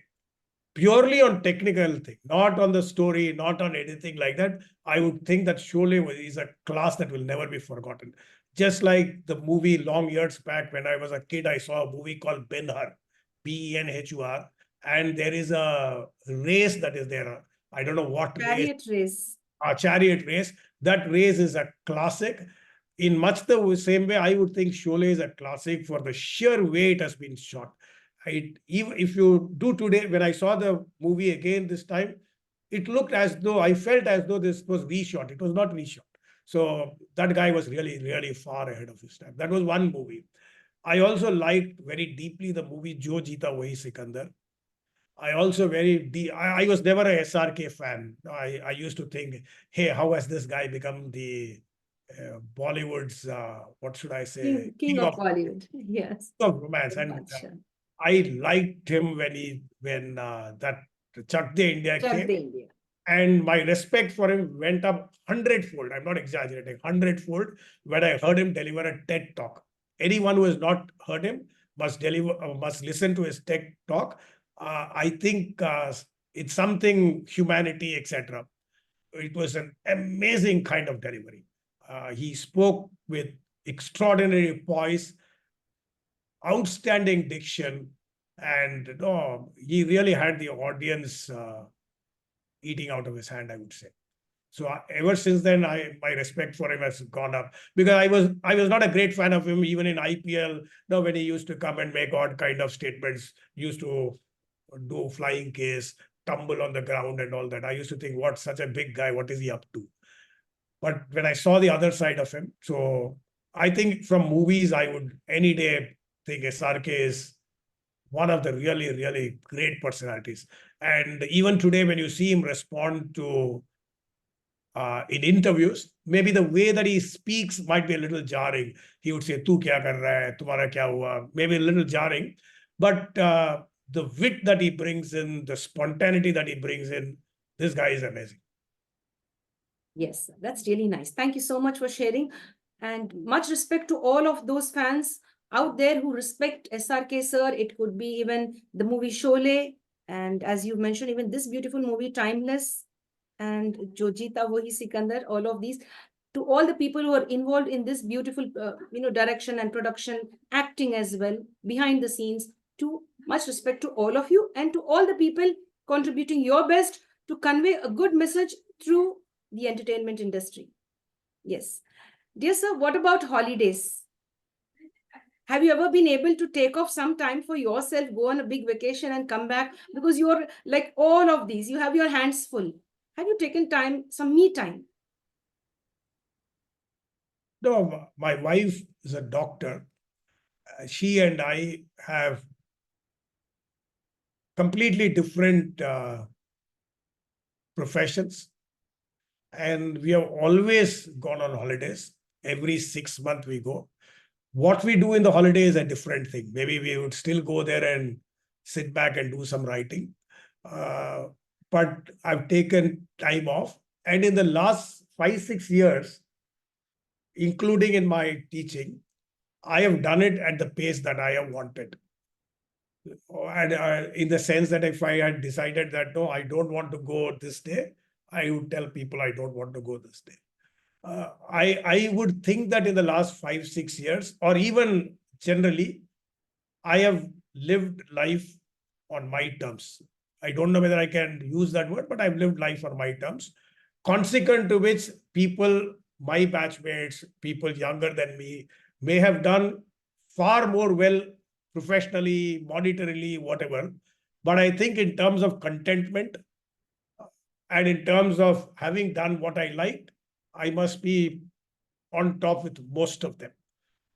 Purely on technical thing, not on the story, not on anything like that. I would think that Sholay is a class that will never be forgotten. Just like the movie long years back when I was a kid, I saw a movie called Ben-Hur, Benhur, and there is a race that is there. I don't know what race. Chariot race. A chariot race. That race is a classic. In much the same way, I would think Sholay is a classic for the sheer way it has been shot. Even if you do today, when I saw the movie again this time, it looked as though I felt as though this was reshot. It was not reshot. So that guy was really, really far ahead of his time. That was one movie. I also liked very deeply the movie Jo Jeeta Wahi Sikandar. I also I was never a SRK fan. I used to think, hey, how has this guy become the Bollywood's, what should I say? King of Bollywood. Yes. Of romance. And I liked him when that Chak De India came. India. And my respect for him went up 100-fold. I'm not exaggerating, 100-fold when I heard him deliver a TED talk. Anyone who has not heard him must listen to his TED talk. I think it's something humanity, etc. It was an amazing kind of delivery. He spoke with extraordinary poise, outstanding diction, and he really had the audience eating out of his hand, I would say. So ever since then, my respect for him has gone up, because I was not a great fan of him even in IPL. When he used to come and make odd kind of statements, used to do flying case, tumble on the ground and all that. I used to think, what, such a big guy, what is he up to? But when I saw the other side of him, so I think from movies, I would any day think SRK is one of the really, really great personalities. And even today, when you see him respond to in interviews, maybe the way that he speaks might be a little jarring. He would say, "Tu kya kar raha hai? Tumhara kya hua?" Maybe a little jarring, but the wit that he brings in, the spontaneity that he brings in, this guy is amazing. Yes, that's really nice. Thank you so much for sharing, and much respect to all of those fans out there who respect SRK sir. It could be even the movie Sholay, and as you mentioned, even this beautiful movie Timeless and Jo Jeeta Wahi Sikandar, all of these. To all the people who are involved in this beautiful direction and production, acting as well, behind the scenes, to much respect to all of you, and to all the people contributing your best to convey a good message through the entertainment industry. Yes. Dear sir, what about holidays? Have you ever been able to take off some time for yourself, go on a big vacation and come back? Because you're like all of these, you have your hands full. Have you taken time, some me time? No, my wife is a doctor. she and I have completely different professions, and we have always gone on holidays. Every 6 months we go. What we do in the holiday is a different thing. Maybe we would still go there and sit back and do some writing. Uh, but I've taken time off. And in the last 5, 6 years, including in my teaching, I have done it at the pace that I have wanted. And in the sense that if I had decided that, no, I don't want to go this day, I would tell people I don't want to go this day. I would think that in the last 5, 6 years, or even generally, I have lived life on my terms. I don't know whether I can use that word, but I've lived life on my terms. Consequent to which people, my batchmates, people younger than me, may have done far more well professionally, monetarily, whatever. But I think in terms of contentment and in terms of having done what I liked, I must be on top with most of them.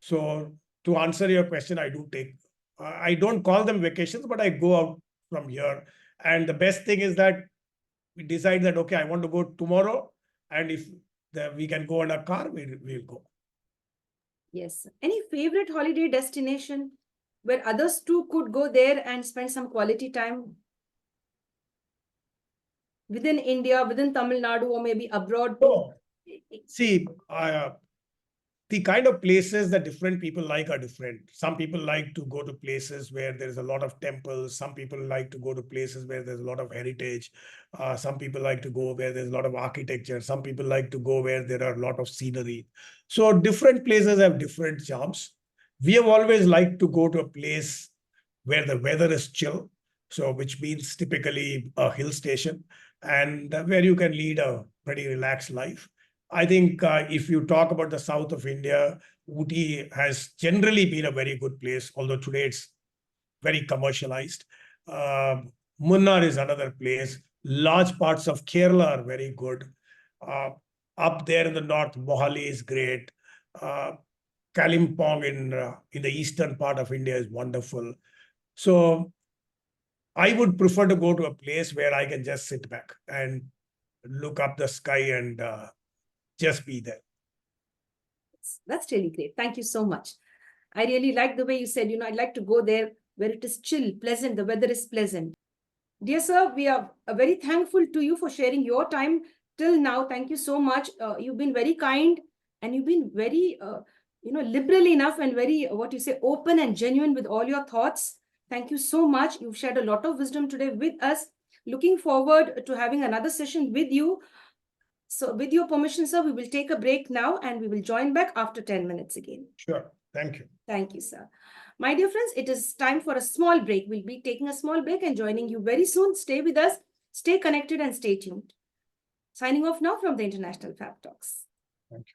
So to answer your question, I do take, I don't call them vacations, but I go out from here. And the best thing is that we decide that, okay, I want to go tomorrow. And if we can go in a car, we'll go. Yes. Any favorite holiday destination where others too could go there and spend some quality time? Within India, within Tamil Nadu, or maybe abroad too? So, see, the kind of places that different people like are different. Some people like to go to places where there's a lot of temples. Some people like to go to places where there's a lot of heritage. Some people like to go where there's a lot of architecture. Some people like to go where there are a lot of scenery. So different places have different charms. We have always liked to go to a place where the weather is chill, so which means typically a hill station, and where you can lead a pretty relaxed life. I think if you talk about the south of India, Ooty has generally been a very good place, although today it's very commercialized. Munnar is another place. Large parts of Kerala are very good. Uh, Up there in the north, Mohali is great. Uh, Kalimpong in the eastern part of India is wonderful. So I would prefer to go to a place where I can just sit back and look up the sky and just be there. That's really great. Thank you so much. I really like the way you said, I'd like to go there where it is chill, pleasant, the weather is pleasant. Dear sir, we are very thankful to you for sharing your time till now. Thank you so much. You've been very kind and you've been very, liberal enough and very, open and genuine with all your thoughts. Thank you so much. You've shared a lot of wisdom today with us. Looking forward to having another session with you. So with your permission, sir, we will take a break now and we will join back after 10 minutes again. Sure. Thank you. Thank you, sir. My dear friends, it is time for a small break. We'll be taking a small break and joining you very soon. Stay with us, stay connected and stay tuned. Signing off now from the International Fab Talks. Thank you.